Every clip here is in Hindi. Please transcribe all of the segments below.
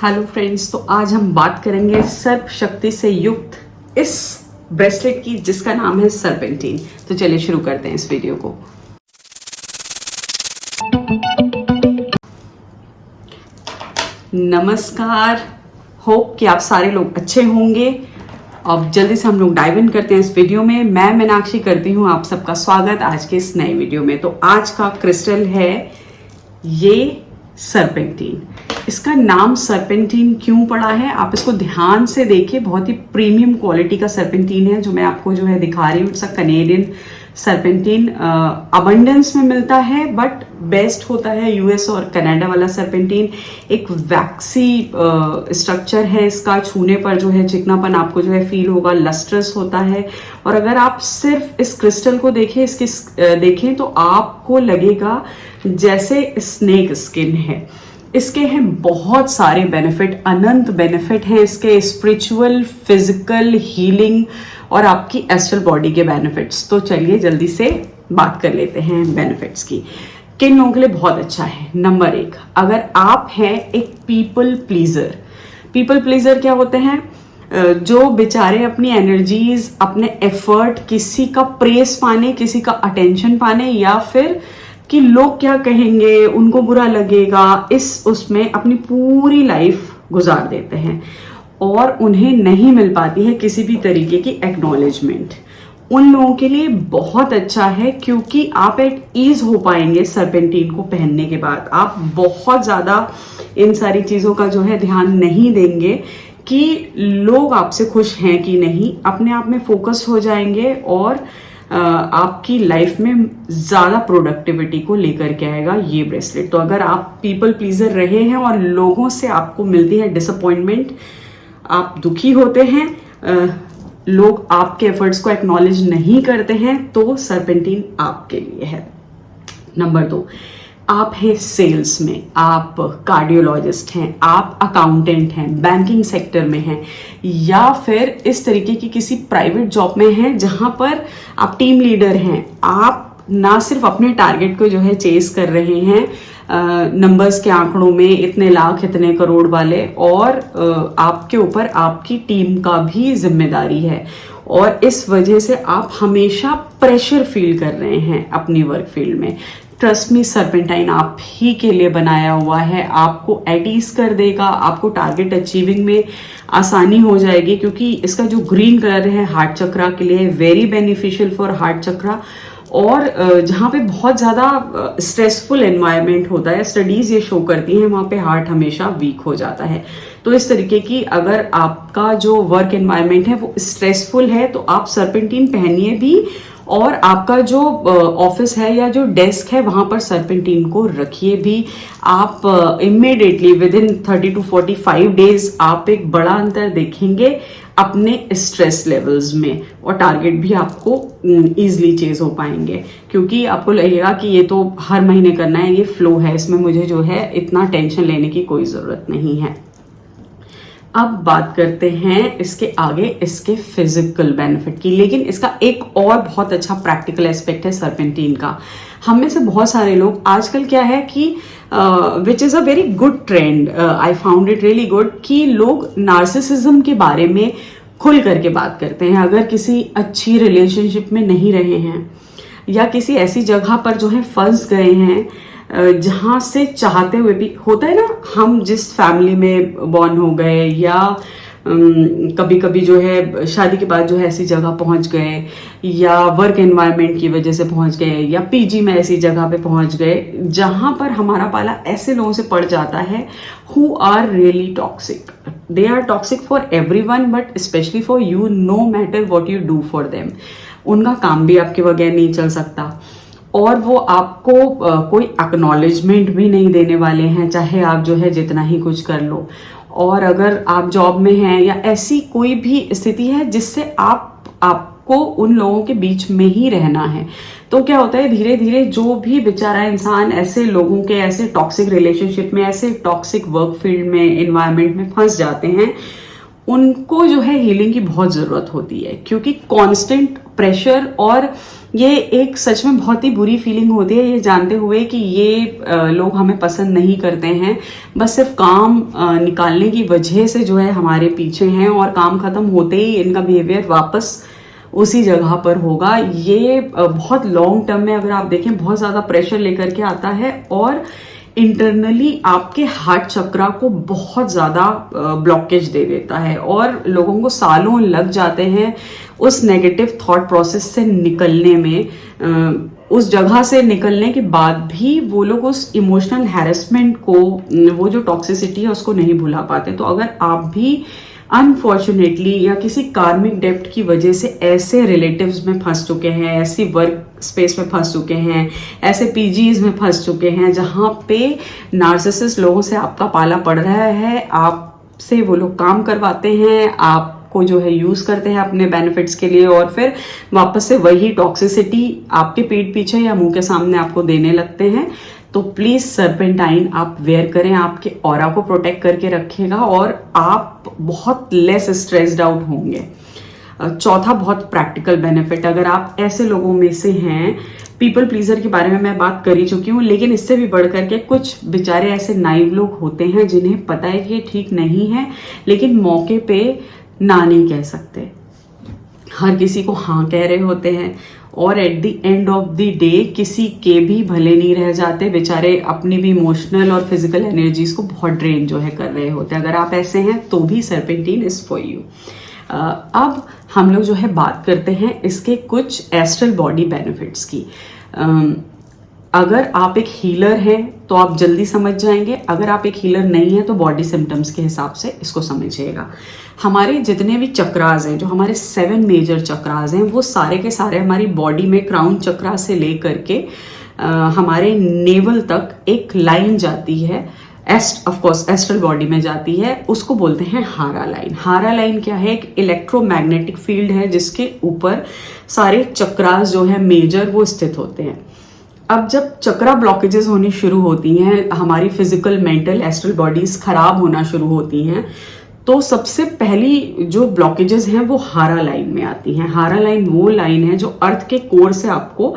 हेलो फ्रेंड्स, तो आज हम बात करेंगे सर्प शक्ति से युक्त इस ब्रेसलेट की जिसका नाम है सर्पेंटीन। तो चलिए शुरू करते हैं इस वीडियो को। नमस्कार, होप कि आप सारे लोग अच्छे होंगे। अब जल्दी से हम लोग डाइव इन करते हैं इस वीडियो में। मैं मीनाक्षी करती हूँ आप सबका स्वागत आज के इस नए वीडियो में। तो आज का क्रिस्टल है ये सर्पेंटीन। इसका नाम सर्पेंटीन क्यों पड़ा है, आप इसको ध्यान से देखिए। बहुत ही प्रीमियम क्वालिटी का सर्पेंटीन है जो मैं आपको जो है दिखा रही हूँ। It's a Canadian serpentine. Abundance में मिलता है बट बेस्ट होता है यूएस और कनाडा वाला सर्पेंटीन। एक वैक्सी स्ट्रक्चर है इसका, छूने पर जो है चिकनापन आपको जो है फील होगा, लस्ट्रस होता है। और अगर आप सिर्फ इस क्रिस्टल को देखें तो आपको लगेगा जैसे स्नेक स्किन है। इसके हैं बहुत सारे बेनिफिट, अनंत बेनिफिट हैं इसके, स्पिरिचुअल, फिजिकल, हीलिंग और आपकी एस्ट्रल बॉडी के बेनिफिट्स। तो चलिए जल्दी से बात कर लेते हैं बेनिफिट्स की। किन लोगों के लिए बहुत अच्छा है? नंबर 1, अगर आप हैं एक पीपल प्लीजर। पीपल प्लीजर क्या होते हैं? जो बेचारे अपनी एनर्जीज, अपने एफर्ट किसी का प्रेस पाने, किसी का अटेंशन पाने या फिर कि लोग क्या कहेंगे, उनको बुरा लगेगा, उसमें अपनी पूरी लाइफ गुजार देते हैं और उन्हें नहीं मिल पाती है किसी भी तरीके की एक्नॉलेजमेंट। उन लोगों के लिए बहुत अच्छा है क्योंकि आप एट ईज हो पाएंगे सर्पेंटीन को पहनने के बाद। आप बहुत ज्यादा इन सारी चीजों का जो है ध्यान नहीं देंगे कि लोग आपसे खुश हैं कि नहीं, अपने आप में फोकस हो जाएंगे और आपकी लाइफ में ज्यादा प्रोडक्टिविटी को लेकर के आएगा ये ब्रेसलेट। तो अगर आप पीपल प्लीजर रहे हैं और लोगों से आपको मिलती है डिसअपॉइंटमेंट, आप दुखी होते हैं, लोग आपके एफर्ट्स को एक्नॉलेज नहीं करते हैं, तो सर्पेंटीन आपके लिए है। नंबर 2, आप हैं सेल्स में, आप कार्डियोलॉजिस्ट हैं, आप अकाउंटेंट हैं, बैंकिंग सेक्टर में हैं या फिर इस तरीके की किसी प्राइवेट जॉब में हैं जहां पर आप टीम लीडर हैं। आप ना सिर्फ अपने टारगेट को जो है चेस कर रहे हैं नंबर्स के आंकड़ों में, इतने लाख इतने करोड़ वाले, और आपके ऊपर आपकी टीम का भी जिम्मेदारी है और इस वजह से आप हमेशा प्रेशर फील कर रहे हैं अपनी वर्क फील्ड में। ट्रस्ट मी, सर्पेंटाइन आप ही के लिए बनाया हुआ है। आपको एट ईज कर देगा, आपको टारगेट अचीविंग में आसानी हो जाएगी क्योंकि इसका जो ग्रीन कलर है हार्ट चक्रा के लिए वेरी बेनिफिशियल फॉर हार्ट चक्रा। और जहाँ पे बहुत ज़्यादा स्ट्रेसफुल एनवायरनमेंट होता है, स्टडीज ये शो करती हैं वहाँ पे हार्ट हमेशा वीक हो जाता है। तो इस तरीके की अगर आपका जो वर्क एनवायरनमेंट है वो स्ट्रेसफुल है तो आप सर्पेंटीन पहनिए भी, और आपका जो ऑफिस है या जो डेस्क है वहां पर सर्पेंटीन को रखिए भी। आप immediately with in 30 to 45 days आप एक बड़ा अंतर देखेंगे अपने स्ट्रेस लेवल्स में और टारगेट भी आपको इजीली चेज हो पाएंगे क्योंकि आपको लगेगा कि ये तो हर महीने करना है, ये फ्लो है, इसमें मुझे जो है इतना टेंशन लेने की कोई जरूरत नहीं है। अब बात करते हैं इसके आगे इसके फिजिकल बेनिफिट की, लेकिन इसका एक और बहुत अच्छा प्रैक्टिकल एस्पेक्ट है सर्पेंटीन का। हम में से बहुत सारे लोग आजकल क्या है कि which is a very good trend, I found it really good, कि लोग नार्सिसिज्म के बारे में खुल करके बात करते हैं। अगर किसी अच्छी रिलेशनशिप में नहीं रहे हैं या किसी ऐसी जगह पर जो है फंस गए हैं जहाँ से चाहते हुए भी, होता है ना, हम जिस फैमिली में बॉर्न हो गए या कभी कभी जो है शादी के बाद जो है ऐसी जगह पहुंच गए या वर्क एनवायरनमेंट की वजह से पहुंच गए या पीजी में ऐसी जगह पे पहुंच गए जहां पर हमारा पाला ऐसे लोगों से पड़ जाता है who are really toxic. They are toxic for everyone but specially for you, no matter what you do for them. उनका काम भी आपके बगैर नहीं चल सकता और वो आपको कोई एक्नॉलेजमेंट भी नहीं देने वाले हैं, चाहे आप जो है जितना ही कुछ कर लो। और अगर आप जॉब में हैं या ऐसी कोई भी स्थिति है जिससे आपको उन लोगों के बीच में ही रहना है, तो क्या होता है धीरे धीरे जो भी बेचारा इंसान ऐसे लोगों के, ऐसे टॉक्सिक रिलेशनशिप में, ऐसे टॉक्सिक वर्क फील्ड में, एनवायरनमेंट में फंस जाते हैं, उनको जो है हीलिंग की बहुत ज़रूरत होती है, क्योंकि कांस्टेंट प्रेशर और ये एक सच में बहुत ही बुरी फीलिंग होती है, ये जानते हुए कि ये लोग हमें पसंद नहीं करते हैं, बस सिर्फ काम निकालने की वजह से जो है हमारे पीछे हैं, और काम खत्म होते ही इनका बिहेवियर वापस उसी जगह पर होगा। ये बहुत लॉन्ग टर्म में अगर आप देखें बहुत ज़्यादा प्रेशर लेकर के आता है, और इंटरनली आपके हार्ट चक्रा को बहुत ज़्यादा ब्लॉकेज दे देता है, और लोगों को सालों लग जाते हैं उस नेगेटिव थॉट प्रोसेस से निकलने में। उस जगह से निकलने के बाद भी वो लोग उस इमोशनल हैरेसमेंट को, वो जो टॉक्सिसिटी है उसको नहीं भुला पाते। तो अगर आप भी अनफॉर्चुनेटली या किसी कार्मिक डेप्ट की वजह से ऐसे रिलेटिव्स में फंस चुके हैं, ऐसी वर्क स्पेस में फंस चुके हैं, ऐसे पीजीज में फंस चुके हैं जहां पे नार्सिसिस्ट लोगों से आपका पाला पड़ रहा है, आपसे वो लोग काम करवाते हैं, आपको जो है यूज करते हैं अपने बेनिफिट्स के लिए, और फिर वापस से वही टॉक्सिसिटी आपके पीठ पीछे या मुंह के सामने आपको देने लगते हैं, तो प्लीज सर्पेंटाइन आप वेयर करें, आपके ऑरा को प्रोटेक्ट करके रखेगा और आप बहुत लेस स्ट्रेस्ड आउट होंगे। चौथा बहुत प्रैक्टिकल बेनिफिट, अगर आप ऐसे लोगों में से हैं, पीपल प्लीजर के बारे में मैं बात कर ही चुकी हूँ, लेकिन इससे भी बढ़ करके कुछ बेचारे ऐसे नाइव लोग होते हैं जिन्हें पता है कि ये ठीक नहीं है, लेकिन मौके पे ना नहीं कह सकते, हर किसी को हाँ कह रहे होते हैं, और at the end of the day किसी के भी भले नहीं रह जाते, बेचारे अपनी भी इमोशनल और फिजिकल एनर्जीज को बहुत ड्रेन जो है कर रहे होते हैं। अगर आप ऐसे हैं तो भी सर्पेंटीन इज फॉर यू। अब हम लोग जो है बात करते हैं इसके कुछ एस्ट्रल बॉडी बेनिफिट्स की। अगर आप एक हीलर हैं तो आप जल्दी समझ जाएंगे, अगर आप एक हीलर नहीं है तो बॉडी सिम्टम्स के हिसाब से इसको समझिएगा। हमारे जितने भी चक्रास हैं, जो हमारे 7 मेजर चक्रास हैं, वो सारे के सारे हमारी बॉडी में क्राउन चक्रा से लेकर के हमारे नेवल तक एक लाइन जाती है, ऑफकोर्स एस्ट्रल बॉडी में जाती है, उसको बोलते हैं हारा लाइन। हारा लाइन क्या है? एक इलेक्ट्रोमैग्नेटिक फील्ड है जिसके ऊपर सारे चक्रास जो है मेजर वो स्थित होते हैं। अब जब चक्रा ब्लॉकेजेस होनी शुरू होती हैं, हमारी फिजिकल मेंटल एस्ट्रल बॉडीज खराब होना शुरू होती हैं, तो सबसे पहली जो ब्लॉकेजेस हैं वो हारा लाइन में आती हैं। हारा लाइन वो लाइन है जो अर्थ के कोर से आपको,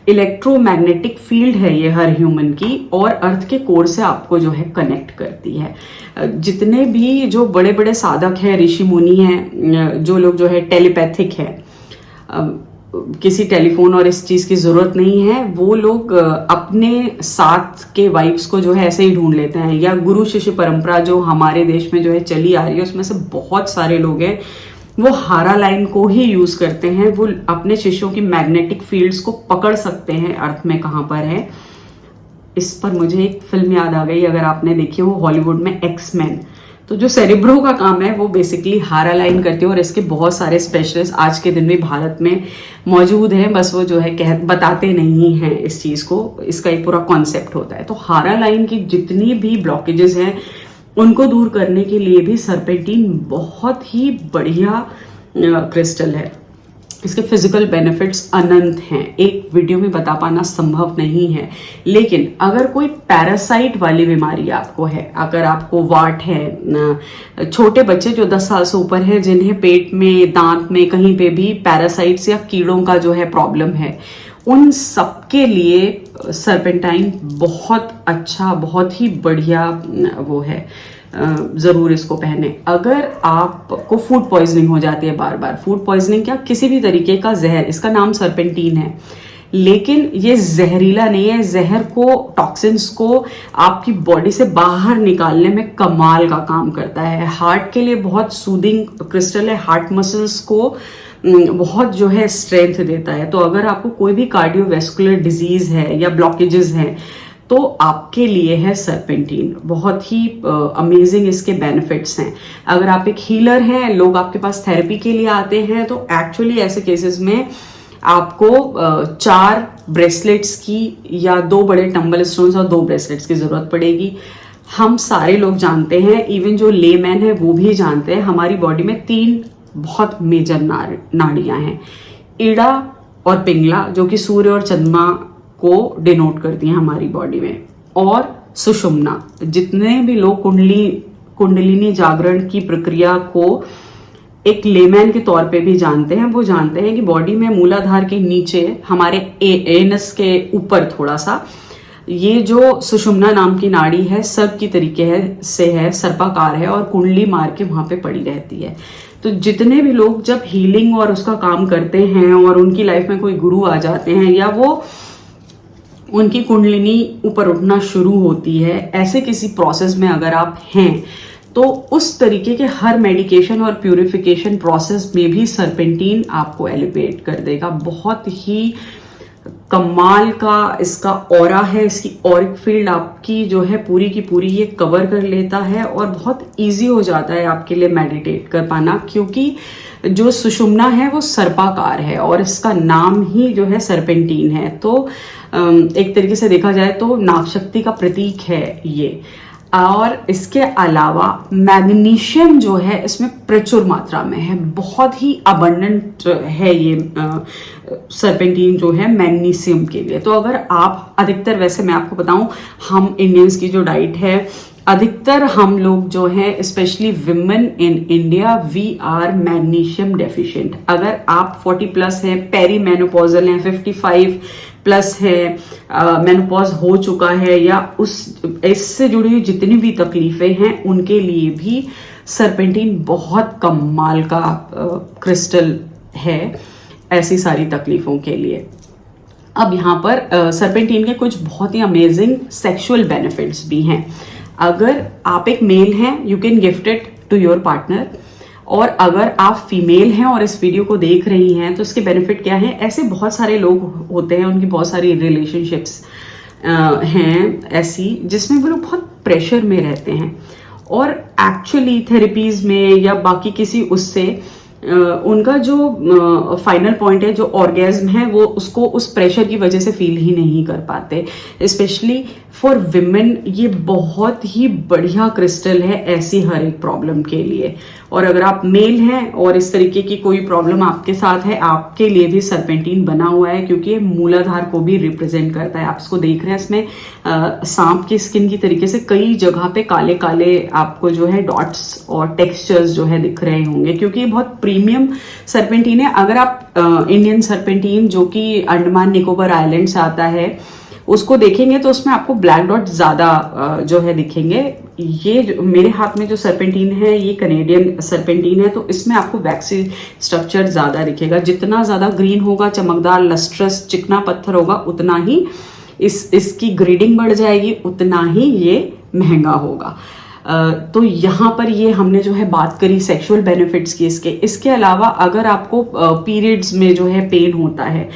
इलेक्ट्रोमैग्नेटिक फील्ड है ये हर ह्यूमन की, और अर्थ के कोर से आपको जो है कनेक्ट करती है। जितने भी जो बड़े बड़े साधक हैं, ऋषि मुनि हैं, जो लोग जो है टेलीपैथिक है, किसी टेलीफोन और इस चीज की जरूरत नहीं है, वो लोग अपने साथ के वाइब्स को जो है ऐसे ही ढूंढ लेते हैं। या गुरु शिष्य परंपरा जो हमारे देश में जो है चली आ रही है, उसमें से बहुत सारे लोग हैं वो हारा लाइन को ही यूज करते हैं। वो अपने शिष्यों की मैग्नेटिक फील्ड्स को पकड़ सकते हैं अर्थ में कहाँ पर है। इस पर मुझे एक फिल्म याद आ गई, अगर आपने देखी हो हॉलीवुड में, एक्समैन। तो जो सेरिब्रो का काम है वो बेसिकली हारा लाइन करती है, और इसके बहुत सारे स्पेशलिस्ट आज के दिन भी भारत में मौजूद हैं, बस वो जो है बताते नहीं हैं इस चीज को। इसका एक पूरा कॉन्सेप्ट होता है। तो हारा लाइन की जितनी भी ब्लॉकेजेस हैं उनको दूर करने के लिए भी सर्पेंटीन बहुत ही बढ़िया क्रिस्टल है। इसके फिजिकल बेनिफिट्स अनंत हैं, एक वीडियो में बता पाना संभव नहीं है। लेकिन अगर कोई पैरासाइट वाली बीमारी आपको है, अगर आपको वाट है, छोटे बच्चे जो 10 साल से ऊपर हैं जिन्हें पेट में, दांत में, कहीं पे भी पैरासाइट्स या कीड़ों का जो है प्रॉब्लम है, उन सबके लिए सर्पेंटाइन बहुत अच्छा, बहुत ही बढ़िया वो है। जरूर इसको पहने। अगर आपको फूड पॉइजनिंग हो जाती है बार बार, फूड पॉइजनिंग क्या, किसी भी तरीके का जहर, इसका नाम सर्पेंटीन है, लेकिन ये जहरीला नहीं है। जहर को, टॉक्सिन्स को आपकी बॉडी से बाहर निकालने में कमाल का काम करता है। हार्ट के लिए बहुत सूदिंग क्रिस्टल है, हार्ट मसल्स को बहुत जो है स्ट्रेंथ देता है। तो अगर आपको कोई भी कार्डियोवैस्कुलर डिजीज है या ब्लॉकेजेस हैं तो आपके लिए है सर्पेंटीन। बहुत ही अमेजिंग इसके बेनिफिट्स हैं। अगर आप एक हीलर हैं, लोग आपके पास थेरेपी के लिए आते हैं, तो एक्चुअली ऐसे केसेस में आपको 4 ब्रेसलेट्स की या 2 बड़े टंबल स्टोन्स और 2 ब्रेसलेट्स की जरूरत पड़ेगी। हम सारे लोग जानते हैं, इवन जो लेमैन है वो भी जानते हैं, हमारी बॉडी में 3 बहुत मेजर नाड़ियां हैं, ईड़ा और पिंगला, जो कि सूर्य और चंद्रमा को डिनोट करती हैं हमारी बॉडी में, और सुषुम्ना। जितने भी लोग कुंडलिनी जागरण की प्रक्रिया को एक लेमैन के तौर पे भी जानते हैं, वो जानते हैं कि बॉडी में मूलाधार के नीचे हमारे एनस के ऊपर थोड़ा सा ये जो सुषुम्ना नाम की नाड़ी है सर्प की तरीके से है, सर्पाकार है और कुंडली मार के वहां पे पड़ी रहती है। तो जितने भी लोग जब हीलिंग और उसका काम करते हैं और उनकी लाइफ में कोई गुरु आ जाते हैं या वो उनकी कुंडलिनी ऊपर उठना शुरू होती है, ऐसे किसी प्रोसेस में अगर आप हैं तो उस तरीके के हर मेडिकेशन और प्यूरिफिकेशन प्रोसेस में भी सर्पेंटीन आपको एलिवेट कर देगा। बहुत ही कमाल का इसका ऑरा है, इसकी ऑरिक फील्ड आपकी जो है पूरी की पूरी ये कवर कर लेता है और बहुत इजी हो जाता है आपके लिए मेडिटेट कर पाना, क्योंकि जो सुषुम्ना है वो सर्पाकार है और इसका नाम ही जो है सर्पेंटीन है। तो एक तरीके से देखा जाए तो नागशक्ति का प्रतीक है ये। और इसके अलावा मैग्नीशियम जो है इसमें प्रचुर मात्रा में है, बहुत ही अबंडेंट है ये सर्पेंटीन जो है मैग्नीशियम के लिए। तो अगर आप अधिकतर, वैसे मैं आपको बताऊं, हम इंडियंस की जो डाइट है अधिकतर हम लोग जो हैं specially women in India we are magnesium deficient. अगर आप 40 प्लस हैं, पेरी मेनोपॉजल हैं, 55 प्लस है, मेनोपॉज हो चुका है या उस इससे जुड़ी हुई जितनी भी तकलीफें हैं उनके लिए भी सर्पेंटीन बहुत कमाल का क्रिस्टल है ऐसी सारी तकलीफों के लिए। अब यहाँ पर सर्पेंटीन के कुछ बहुत ही अमेजिंग सेक्सुअल बेनिफिट्स भी हैं। अगर आप एक मेल हैं you can gift it to your partner, और अगर आप फीमेल हैं और इस वीडियो को देख रही हैं तो इसके बेनिफिट क्या हैं। ऐसे बहुत सारे लोग होते हैं, उनकी बहुत सारी रिलेशनशिप्स हैं ऐसी जिसमें वो लोग बहुत प्रेशर में रहते हैं और एक्चुअली थेरेपीज में या बाकी किसी उससे उनका जो फाइनल पॉइंट है, जो ऑर्गेज्म है, वो उसको उस प्रेशर की वजह से फील ही नहीं कर पाते। स्पेशली फॉर विमेन ये बहुत ही बढ़िया क्रिस्टल है ऐसी हर एक प्रॉब्लम के लिए। और अगर आप मेल हैं और इस तरीके की कोई प्रॉब्लम आपके साथ है, आपके लिए भी सर्पेंटीन बना हुआ है, क्योंकि ये मूलाधार को भी रिप्रेजेंट करता है। आप इसको देख रहे हैं, इसमें सांप की स्किन की तरीके से कई जगह पे काले काले आपको जो है डॉट्स और टेक्सचर्स जो है दिख रहे होंगे, क्योंकि ये बहुत प्रीमियम सर्पेंटीन है। अगर आप इंडियन सर्पेंटीन जो कि अंडमान निकोबार आइलैंड से आता है उसको देखेंगे तो उसमें आपको ब्लैक डॉट ज्यादा जो है दिखेंगे। ये जो मेरे हाथ में जो सर्पेंटीन है ये कनेडियन सर्पेंटीन है, तो इसमें आपको वैक्सी स्ट्रक्चर ज्यादा दिखेगा। जितना ज्यादा ग्रीन होगा, चमकदार, लस्ट्रस, चिकना पत्थर होगा, उतना ही इसकी ग्रेडिंग बढ़ जाएगी, उतना ही ये महंगा होगा। तो यहाँ पर ये हमने जो है बात करी सेक्सुअल बेनिफिट्स की। इसके अलावा अगर आपको पीरियड्स में जो है पेन होता है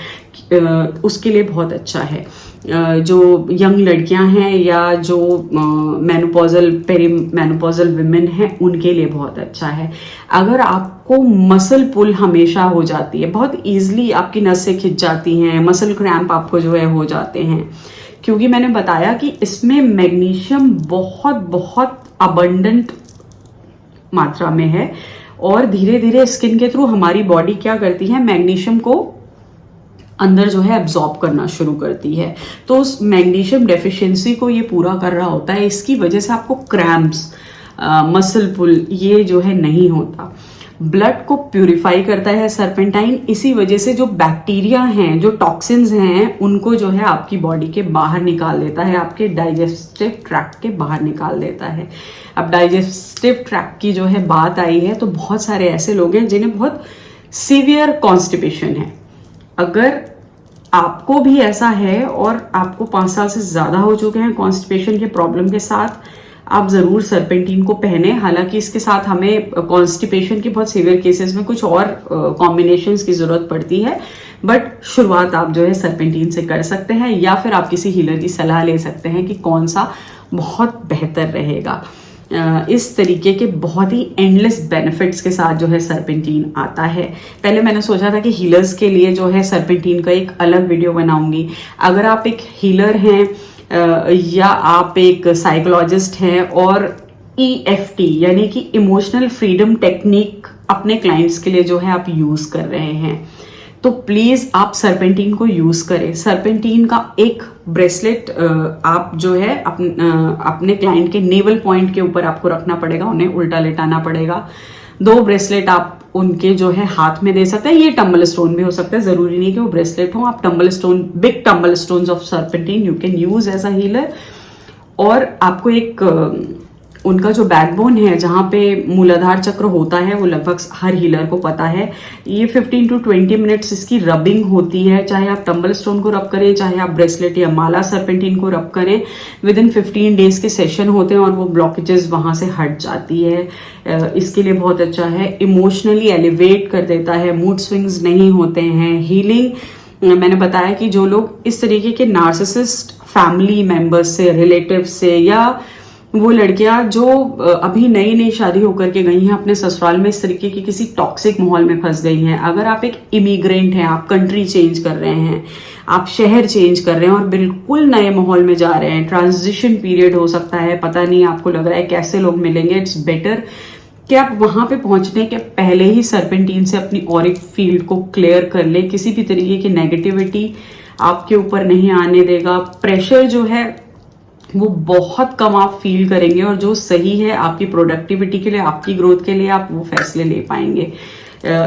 उसके लिए बहुत अच्छा है। जो यंग लड़कियां हैं या जो मेनोपॉजल पेरी मेनोपॉजल विमेन हैं उनके लिए बहुत अच्छा है। अगर आपको मसल पुल हमेशा हो जाती है, बहुत ईजिली आपकी नसें खिंच जाती हैं, मसल क्रैम्प आपको जो है हो जाते हैं, क्योंकि मैंने बताया कि इसमें मैग्नीशियम बहुत बहुत अबंडेंट मात्रा में है और धीरे धीरे स्किन के थ्रू हमारी बॉडी क्या करती है, मैग्नीशियम को अंदर जो है एब्जॉर्ब करना शुरू करती है। तो उस मैग्नीशियम डेफिशिएंसी को ये पूरा कर रहा होता है, इसकी वजह से आपको क्रैम्प्स, मसल पुल ये जो है नहीं होता। ब्लड को प्यूरिफाई करता है सर्पेंटाइन, इसी वजह से जो बैक्टीरिया हैं, जो टॉक्सिन्स हैं, उनको जो है आपकी बॉडी के बाहर निकाल देता है, आपके डाइजेस्टिव ट्रैक्ट के बाहर निकाल देता है। अब डाइजेस्टिव ट्रैक्ट की जो है बात आई है तो बहुत सारे ऐसे लोग हैं जिन्हें बहुत सीवियर कॉन्स्टिपेशन है। अगर आपको भी ऐसा है और आपको 5 साल से ज्यादा हो चुके हैं कॉन्स्टिपेशन के प्रॉब्लम के साथ, आप जरूर सर्पेंटीन को पहने। हालांकि इसके साथ हमें कॉन्स्टिपेशन की बहुत सीवियर केसेस में कुछ और कॉम्बिनेशंस की जरूरत पड़ती है, बट शुरुआत आप जो है सर्पेंटीन से कर सकते हैं या फिर आप किसी हीलर की सलाह ले सकते हैं कि कौन सा बहुत बेहतर रहेगा। इस तरीके के बहुत ही एंडलेस बेनिफिट्स के साथ जो है सर्पेंटीन आता है। पहले मैंने सोचा था कि हीलर्स के लिए जो है सर्पेंटीन का एक अलग वीडियो बनाऊंगी। अगर आप एक हीलर हैं या आप एक साइकोलॉजिस्ट हैं और EFT यानी कि इमोशनल फ्रीडम टेक्निक अपने क्लाइंट्स के लिए जो है आप यूज कर रहे हैं, तो प्लीज आप सर्पेंटीन को यूज करें। सर्पेंटीन का एक ब्रेसलेट आप जो है अपने क्लाइंट के नेवल पॉइंट के ऊपर आपको रखना पड़ेगा, उन्हें उल्टा लेटाना पड़ेगा। 2 ब्रेसलेट आप उनके जो है हाथ में दे सकते हैं। ये टम्बल स्टोन भी हो सकता है, जरूरी नहीं कि वो ब्रेसलेट हो। आप tumble stone, big tumble stones of serpentine you can use as a healer. और आपको एक उनका जो बैकबोन है, जहां पे मूलाधार चक्र होता है, वो लगभग हर हीलर को पता है। ये 15 to 20 मिनट्स इसकी रबिंग होती है। चाहे आप टम्बल स्टोन को रब करें, चाहे आप ब्रेसलेट या माला सर्पेंटीन को रब करें, विद इन 15 डेज के सेशन होते हैं और वो ब्लॉकेजेस वहां से हट जाती है। इसके लिए बहुत अच्छा है, इमोशनली एलिवेट कर देता है, मूड स्विंग्स नहीं होते हैं। हीलिंग, मैंने बताया कि जो लोग इस तरीके के नार्सिसिस्ट फैमिली मेंबर्स से, रिलेटिव से, या वो लड़कियां जो अभी नई नई शादी होकर के गई हैं अपने ससुराल में, इस तरीके की किसी टॉक्सिक माहौल में फंस गई हैं। अगर आप एक इमिग्रेंट हैं, आप कंट्री चेंज कर रहे हैं, आप शहर चेंज कर रहे हैं और बिल्कुल नए माहौल में जा रहे हैं, ट्रांजिशन पीरियड हो सकता है, पता नहीं आपको लग रहा है कैसे लोग मिलेंगे, इट्स बेटर कि आप वहां पे पहुंचने के पहले ही सर्पेंटीन से अपनी ऑरिक फील्ड को क्लियर कर ले। किसी भी तरीके की नेगेटिविटी आपके ऊपर नहीं आने देगा। प्रेशर जो है वो बहुत कम आप फील करेंगे और जो सही है आपकी प्रोडक्टिविटी के लिए, आपकी ग्रोथ के लिए, आप वो फैसले ले पाएंगे।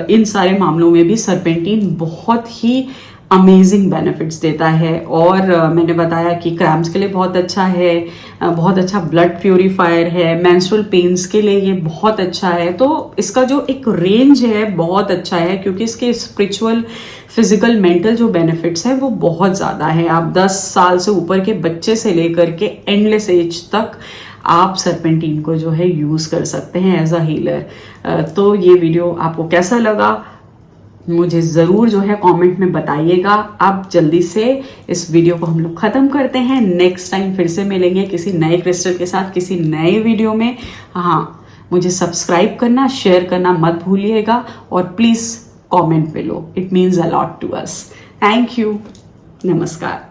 इन सारे मामलों में भी सर्पेंटीन बहुत ही अमेजिंग बेनिफिट्स देता है। और मैंने बताया कि क्रैम्प्स के लिए बहुत अच्छा है, बहुत अच्छा ब्लड प्यूरिफायर है, मेंस्ट्रुअल पेन्स के लिए ये बहुत अच्छा है। तो इसका जो एक रेंज है बहुत अच्छा है, क्योंकि इसके स्पिरिचुअल, फिजिकल, मेंटल जो बेनिफिट्स है वो बहुत ज़्यादा है। आप 10 साल से ऊपर के बच्चे से लेकर के एंडलेस एज तक आप सर्पेंटीन को जो है यूज़ कर सकते हैं एज अ हीलर। तो ये वीडियो आपको कैसा लगा मुझे ज़रूर जो है कमेंट में बताइएगा। अब जल्दी से इस वीडियो को हम लोग ख़त्म करते हैं। नेक्स्ट टाइम फिर से मिलेंगे किसी नए क्रिस्टल के साथ, किसी नए वीडियो में। हाँ, मुझे सब्सक्राइब करना, शेयर करना मत भूलिएगा और please comment below, it means a lot to us. Thank you, नमस्कार।